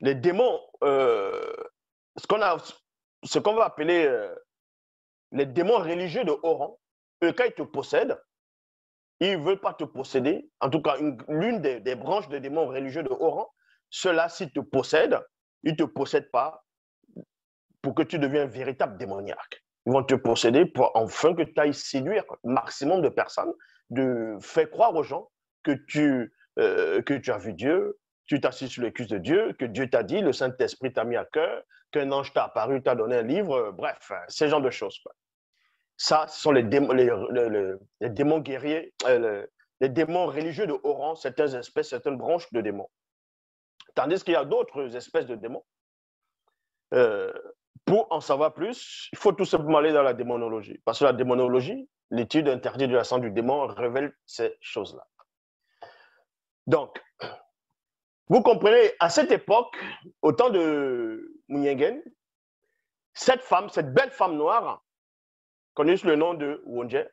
les démons, ce qu'on va appeler les démons religieux de haut rang, eux, quand ils te possèdent, ils ne veulent pas te posséder. En tout cas, l'une des branches des démons religieux de haut rang, ceux-là, s'ils te possèdent, ils ne te possèdent pas pour que tu deviens un véritable démoniaque. Ils vont te posséder pour enfin que tu ailles séduire un maximum de personnes, de faire croire aux gens que tu as vu Dieu, tu t'assis sur les cuisses de Dieu, que Dieu t'a dit, le Saint-Esprit t'a mis à cœur, qu'un ange t'a apparu, t'a donné un livre, bref, ce genre de choses. Quoi. Ça, ce sont les démons guerriers, les démons religieux de haut rang, certaines espèces, certaines branches de démons. Tandis qu'il y a d'autres espèces de démons. Euh, pour en savoir plus, il faut tout simplement aller dans la démonologie. Parce que la démonologie, l'étude interdite de la science du démon, révèle ces choses-là. Donc, vous comprenez, à cette époque, au temps de Munyengen, cette femme, cette belle femme noire, connue sous le nom de Wonje,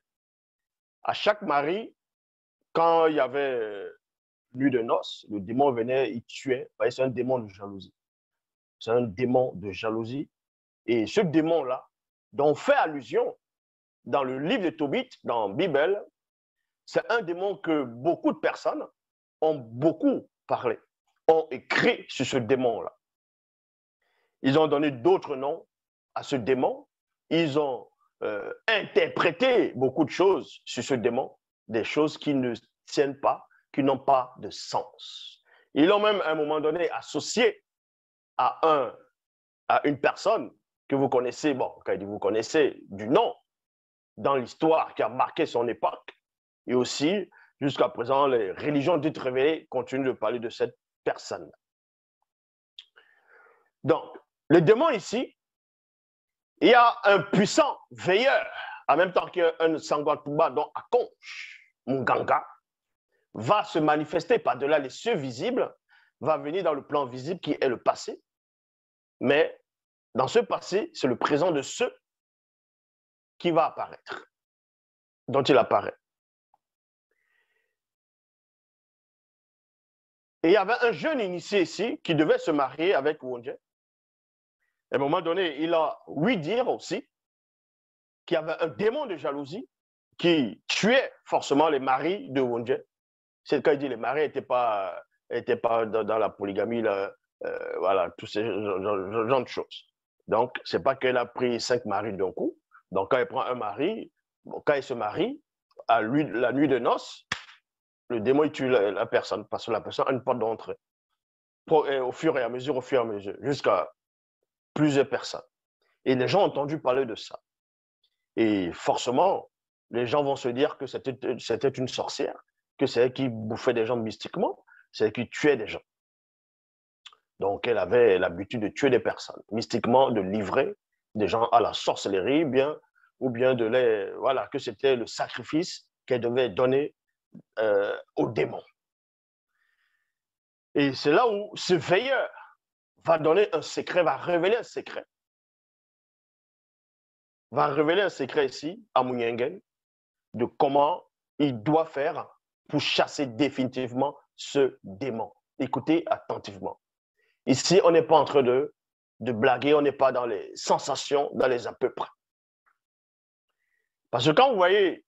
à chaque mari, quand il y avait nuit de noces, le démon venait, il tuait. C'est un démon de jalousie. C'est un démon de jalousie. Et ce démon-là, dont on fait allusion dans le livre de Tobit, dans la Bible, c'est un démon que beaucoup de personnes ont beaucoup parlé, ont écrit sur ce démon-là. Ils ont donné d'autres noms à ce démon. Ils ont interprété beaucoup de choses sur ce démon, des choses qui ne tiennent pas, qui n'ont pas de sens. Ils l'ont même à un moment donné associé à une personne que vous connaissez, bon, quand vous connaissez du nom, dans l'histoire qui a marqué son époque, et aussi, jusqu'à présent, les religions dites révélées continuent de parler de cette personne. Donc, le démon ici, il y a un puissant veilleur, en même temps qu'un Sangatuba dont Akonch, Munganga, va se manifester par-delà les cieux visibles, va venir dans le plan visible qui est le passé, mais dans ce passé, c'est le présent de ceux qui va apparaître, dont il apparaît. Et il y avait un jeune initié ici qui devait se marier avec Wonje. À un moment donné, il a ouï dire aussi qu'il y avait un démon de jalousie qui tuait forcément les maris de Wonje. C'est quand il dit les maris n'étaient pas dans la polygamie, là, voilà, tous ces genre de choses. Donc, ce n'est pas qu'elle a pris 5 maris d'un coup. Donc, quand elle prend un mari, quand elle se marie, à lui, la nuit de noces, le démon il tue la personne parce que la personne a une porte d'entrée. Au fur et à mesure, jusqu'à plusieurs personnes. Et les gens ont entendu parler de ça. Et forcément, les gens vont se dire que c'était une sorcière, que c'est elle qui bouffait des gens mystiquement, c'est elle qui tuait des gens. Donc, elle avait l'habitude de tuer des personnes, mystiquement, de livrer des gens à la sorcellerie, ou bien voilà, que c'était le sacrifice qu'elle devait donner aux démons. Et c'est là où ce veilleur va donner un secret, va révéler un secret. Va révéler un secret ici, à Munyengen, de comment il doit faire pour chasser définitivement ce démon. Écoutez attentivement. Ici, on n'est pas en train de blaguer, on n'est pas dans les sensations, dans les à peu près. Parce que quand vous voyez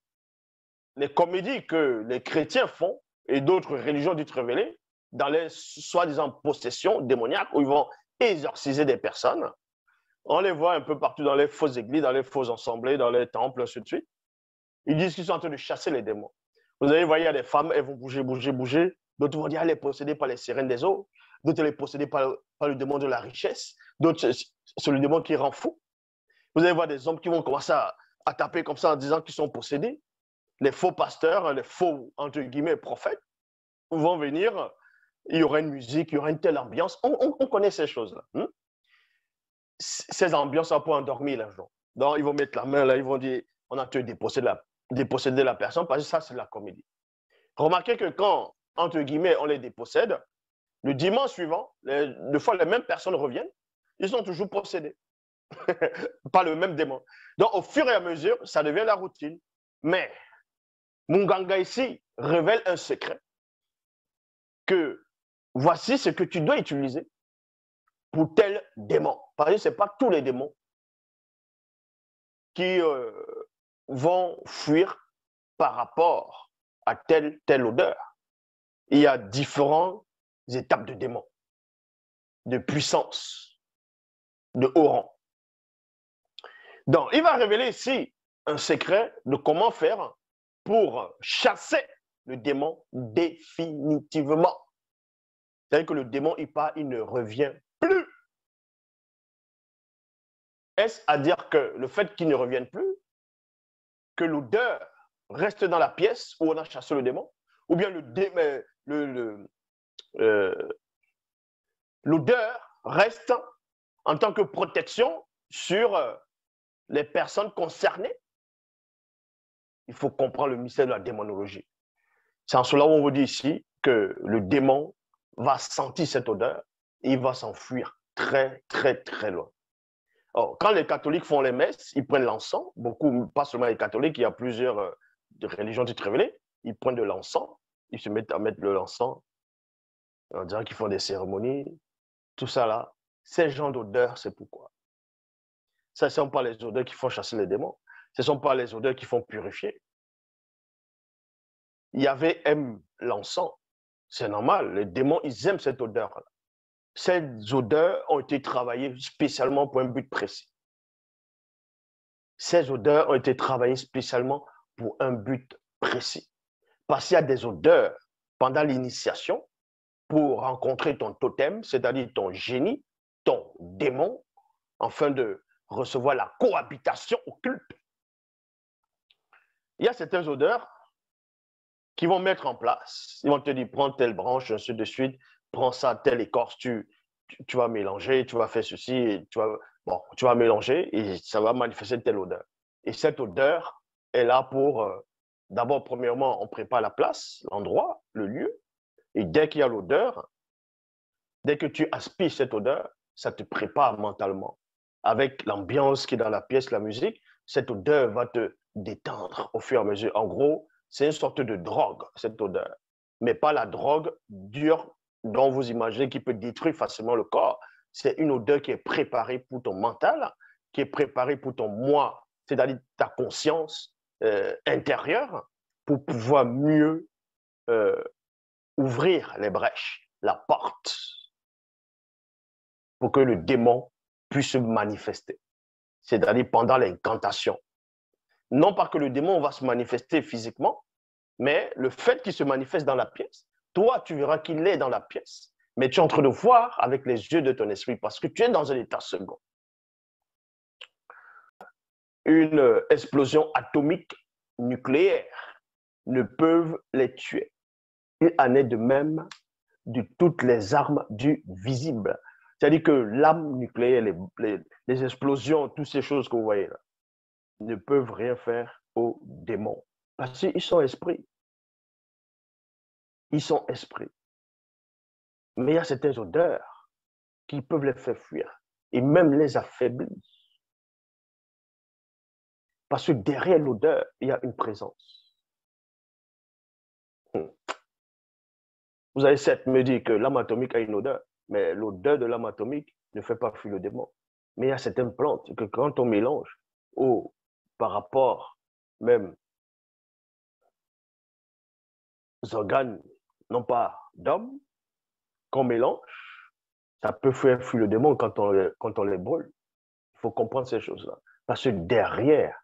les comédies que les chrétiens font et d'autres religions dites révélées, dans les soi-disant possessions démoniaques où ils vont exorciser des personnes, on les voit un peu partout dans les fausses églises, dans les faux assemblées, dans les temples, ainsi de suite. Ils disent qu'ils sont en train de chasser les démons. Vous allez voir, il y a des femmes, elles vont bouger, bouger, bouger. D'autres vont dire, elle est possédée par les sirènes des eaux. D'autres, elle est possédée par le démon de la richesse. D'autres, c'est le démon qui rend fou. Vous allez voir des hommes qui vont commencer à taper comme ça en disant qu'ils sont possédés. Les faux pasteurs, les faux, entre guillemets, prophètes vont venir. Il y aura une musique, il y aura une telle ambiance. On connaît ces choses-là. Ces ambiances pour endormir les gens. Donc, ils vont mettre la main là, ils vont dire, on a tué déposséder la personne, parce que ça, c'est la comédie. Remarquez que quand, entre guillemets, on les dépossède, le dimanche suivant, deux fois les mêmes personnes reviennent, ils sont toujours possédés par le même démon. Donc, au fur et à mesure, ça devient la routine. Mais Munganga ici révèle un secret que voici ce que tu dois utiliser pour tel démon. Parce que ce n'est pas tous les démons qui vont fuir par rapport à telle odeur. Il y a différentes étapes de démons, de puissance, de haut rang. Donc, il va révéler ici un secret de comment faire pour chasser le démon définitivement. C'est-à-dire que le démon, il part, il ne revient plus. Est-ce à dire que le fait qu'il ne revienne plus, que l'odeur reste dans la pièce où on a chassé le démon, ou bien l'odeur reste en tant que protection sur les personnes concernées? Il faut comprendre le mystère de la démonologie. C'est en cela où on vous dit ici que le démon va sentir cette odeur et il va s'enfuir très, très, très loin. Or, quand les catholiques font les messes, ils prennent l'encens, beaucoup, pas seulement les catholiques, il y a plusieurs religions dites révélées, ils prennent de l'encens, ils se mettent à mettre de l'encens, on dirait qu'ils font des cérémonies, tout ça là. Ces genres d'odeurs, c'est pourquoi. Ce ne sont pas les odeurs qui font chasser les démons, ce ne sont pas les odeurs qui font purifier. Yahvé aime l'encens, c'est normal, les démons, ils aiment cette odeur-là. Ces odeurs ont été travaillées spécialement pour un but précis. Ces odeurs ont été travaillées spécialement pour un but précis. Parce qu'il y a des odeurs pendant l'initiation pour rencontrer ton totem, c'est-à-dire ton génie, ton démon, afin de recevoir la cohabitation occulte. Il y a certaines odeurs qui vont mettre en place. Ils vont te dire, prends telle branche, ainsi de suite, prends ça, telle écorce, tu vas mélanger, tu vas faire ceci, et tu vas mélanger et ça va manifester telle odeur. Et cette odeur est là pour, d'abord, premièrement, on prépare la place, l'endroit, le lieu. Et dès qu'il y a l'odeur, dès que tu aspires cette odeur, ça te prépare mentalement. Avec l'ambiance qui est dans la pièce, la musique, cette odeur va te détendre au fur et à mesure. En gros, c'est une sorte de drogue, cette odeur. Mais pas la drogue dure dont vous imaginez qui peut détruire facilement le corps. C'est une odeur qui est préparée pour ton mental, qui est préparée pour ton moi, c'est-à-dire ta conscience intérieure, pour pouvoir mieux ouvrir les brèches, la porte, pour que le démon puisse se manifester. C'est-à-dire pendant l'incantation. Non pas que le démon va se manifester physiquement, mais le fait qu'il se manifeste dans la pièce, toi, tu verras qu'il est dans la pièce, mais tu es en train de voir avec les yeux de ton esprit parce que tu es dans un état second. Une explosion atomique nucléaire ne peut les tuer. Il en est de même de toutes les armes du visible. C'est-à-dire que l'arme nucléaire, les explosions, toutes ces choses que vous voyez là, ne peuvent rien faire aux démons. Parce qu'ils sont esprits. Ils sont esprits. Mais il y a certaines odeurs qui peuvent les faire fuir et même les affaiblir. Parce que derrière l'odeur, il y a une présence. Vous allez certes me dire que l'âme atomique a une odeur, mais l'odeur de l'âme atomique ne fait pas fuir le démon. Mais il y a certaines plantes que quand on mélange, par rapport même aux organes, non pas d'homme, qu'on mélange, ça peut faire fuir le démon quand on les brûle. Il faut comprendre ces choses-là. Parce que derrière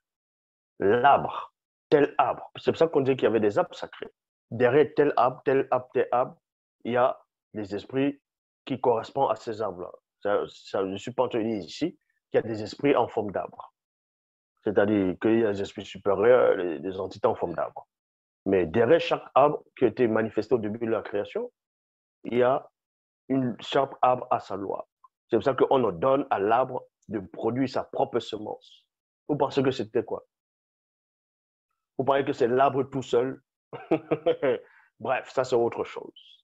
l'arbre, tel arbre, c'est pour ça qu'on dit qu'il y avait des arbres sacrés. Derrière tel arbre, tel arbre, tel arbre, il y a des esprits qui correspondent à ces arbres-là. Je ne suis pas en train de dire ici qu'il y a des esprits en forme d'arbre. C'est-à-dire qu'il y a des esprits supérieurs, des entités en forme d'arbre. Mais derrière chaque arbre qui a été manifesté au début de la création, il y a chaque arbre à sa loi. C'est pour ça qu'on donne à l'arbre de produire sa propre semence. Vous pensez que c'était quoi? Vous pensez que c'est l'arbre tout seul? Bref, ça c'est autre chose.